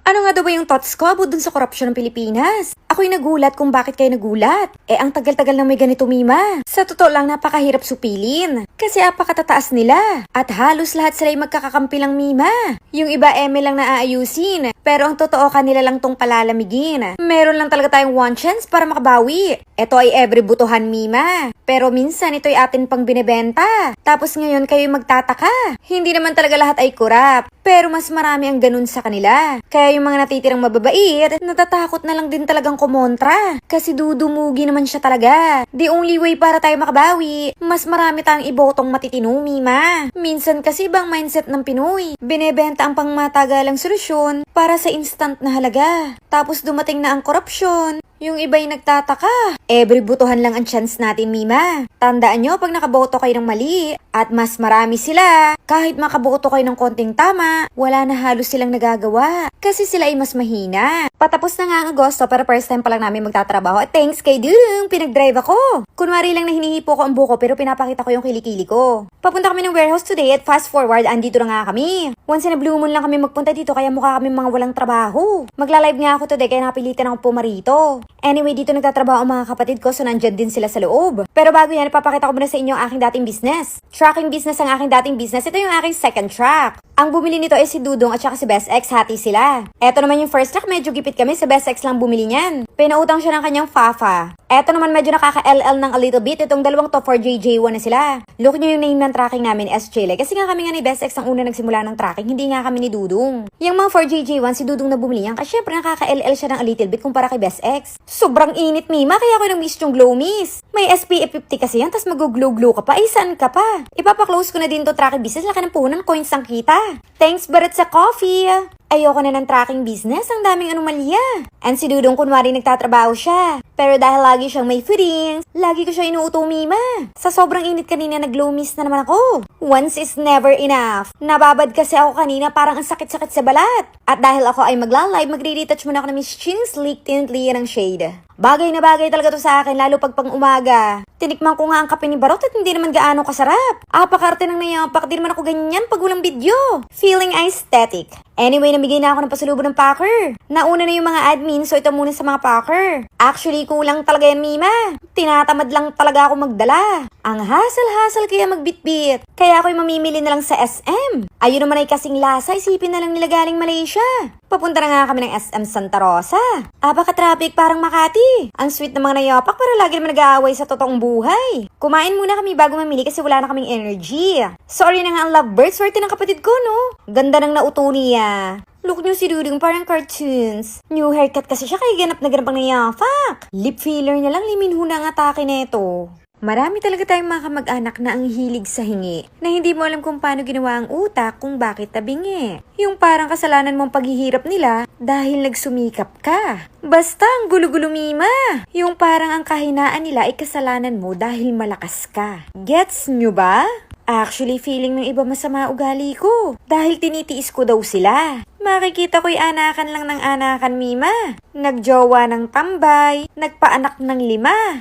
Ano nga daw ba yung thoughts ko about dun sa korupsyon ng Pilipinas? Ako'y nagulat kung bakit kayo nagulat. Ang tagal-tagal na may ganito, Mima. Sa totoo lang, napakahirap supilin. Kasi apakatataas nila. At halos lahat sila'y magkakakampi lang, Mima. Yung iba, lang na aayusin. Pero ang totoo, kanila lang tong palalamigin. Meron lang talaga tayong one chance para makabawi. Ito ay every butuhan, Mima. Pero minsan, ito'y atin pang binebenta. Tapos ngayon, kayo'y magtataka. Hindi naman talaga lahat ay kurap. Pero mas marami ang ganun sa kanila. Kaya yung mga natitirang mababait, natatakot na lang din talagang kumontra. Kasi dudumugi naman siya talaga. The only way para tayo makabawi, mas marami tayong ibotong matitino, Mima. Minsan kasi ibang mindset ng Pinoy. Binebenta ang pangmatagalang solusyon para sa instant na halaga. Tapos dumating na ang korupsyon. Yung iba'y nagtataka. Every butuhan lang ang chance natin, Mima. Tandaan nyo, pag nakaboto kayo ng mali, at mas marami sila, kahit makaboto kayo ng konting tama, wala na halos silang nagagawa. Kasi sila ay mas mahina. Patapos na nga ang Agosto, pero first time pa lang namin magtatrabaho. At thanks kay Dudong, pinag-drive ako. Kunwari lang na hinihipo ko ang buko, pero pinapakita ko yung kilikili ko. Papunta kami ng warehouse today at fast forward, andito na nga kami. Once in a blue moon lang kami magpunta dito, kaya mukha kami mga walang trabaho. Magla-live nga ako today, kaya napilitan ako pumarito. Anyway, dito nagtatrabaho ang mga kapatid ko, so nandyan din sila sa loob. Pero bago yan, ipapakita ko muna sa inyo ang aking dating business. Tracking business ang aking dating business. Ito yung aking second track. Ang bumili nito ay si Dudong at saka si Best X, hati sila. Eto naman yung first track, medyo gipit kami, sa Best X lang bumili niyan. Pinautang siya ng kanyang Fafa. Eto naman medyo nakaka-LL ng a little bit. Itong dalawang to for JJ1 na sila. Look nyo yung name ng tracking namin, S. Chile. Kasi nga kami nga ni Best X ang una nagsimula ng tracking, hindi nga kami ni Dudong. Yung mga for JJ1, si Dudong na bumili yan. Kasi syempre nakaka-LL siya ng a little bit kumpara kay Best X. Sobrang init, Mima, kaya ako nang-miss yung Glow Miss. May SPF 50 kasi yan, tas mag-glow-glow ka pa. Ay, saan ka pa? Ipapa-close ko na din to tracking business. Laki ng puhunan, coins ang kita. Thanks, Barat, sa coffee. Ayoko na ng tracking business, ang daming anomalya. And si Dudong kunwari nagtatrabaho siya. Pero dahil lagi siyang may feelings, lagi ko siya inuuto, Mima. Sa sobrang init kanina, nag-glow miss na naman ako. Once is never enough. Nababad kasi ako kanina, parang ang sakit-sakit sa balat. At dahil ako ay magla-live, magre-retouch muna ako ng Miss Chin Sleek Tint Clear ng shade. Bagay na bagay talaga to sa akin, lalo pag pang-umaga. Tinikman ko nga ang kape ni Barot at hindi naman gaano kasarap. Apakarte ng nayapak, di naman ako ganyan pag walang video. Feeling aesthetic. Anyway, namigay na ako ng pasalubong ng packer. Nauna na yung mga admin, so ito muna sa mga packer. Actually, kulang talaga yan, Mima. Tinatamad lang talaga ako magdala. Ang hassle-hassle kaya magbitbit. Kaya ako'y mamimili na lang sa SM. Ayun naman ay kasing lasa, isipin na lang nila galing Malaysia. Papunta na nga kami ng SM Santa Rosa. Apaka-traffic parang Makati. Ang sweet ng mga nayapak para lagi naman nag-aaway sa totoong buhay. Kumain muna kami bago mamili kasi wala na kaming energy. Sorry na nga ang lovebird, swerte ng kapatid ko, no? Ganda ng nauto niya. Look nyo si Dudong, parang cartoons. New haircut kasi siya kaya ganap na ganap ang nayapak. Lip filler niya lang, liminho na ang atake neto. Marami talaga tayong mga kamag-anak na ang hilig sa hingi, na hindi mo alam kung paano ginawa ang utak kung bakit tabingi. Yung parang kasalanan mong paghihirap nila dahil nagsumikap ka. Basta ang gulo-gulo, Mima. Yung parang ang kahinaan nila ay kasalanan mo dahil malakas ka. Gets nyo ba? Actually, feeling ng iba masama ugali ko. Dahil tinitiis ko daw sila. Makikita ko'y anakan lang ng anakan, Mima. Nagjowa ng tambay, nagpaanak ng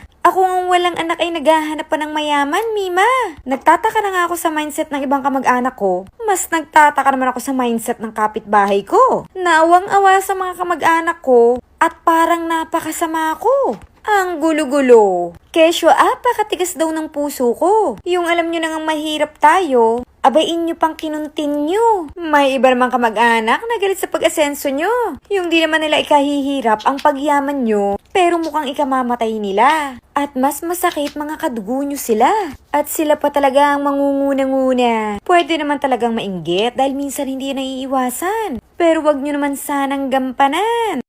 5. Ako ang walang anak ay naghahanap pa ng mayaman, Mima. Nagtataka na nga ako sa mindset ng ibang kamag-anak ko. Mas nagtataka naman ako sa mindset ng kapitbahay ko. Nawang-awa sa mga kamag-anak ko at parang napakasama ko. Ang gulo-gulo. Kesyo, apakatigas daw ng puso ko. Yung alam nyo nang mahirap tayo, abayin nyo pang kinuntin nyo. May iba namang kamag-anak na galit sa pag-asenso nyo. Yung di naman nila ikahihirap ang pagyaman nyo, pero mukhang ikamamatay nila. At mas masakit mga kadugo nyo sila. At sila pa talaga ang mangunguna-nguna. Pwede naman talagang mainggit dahil minsan hindi naiiwasan. Pero wag nyo naman sanang gampanan.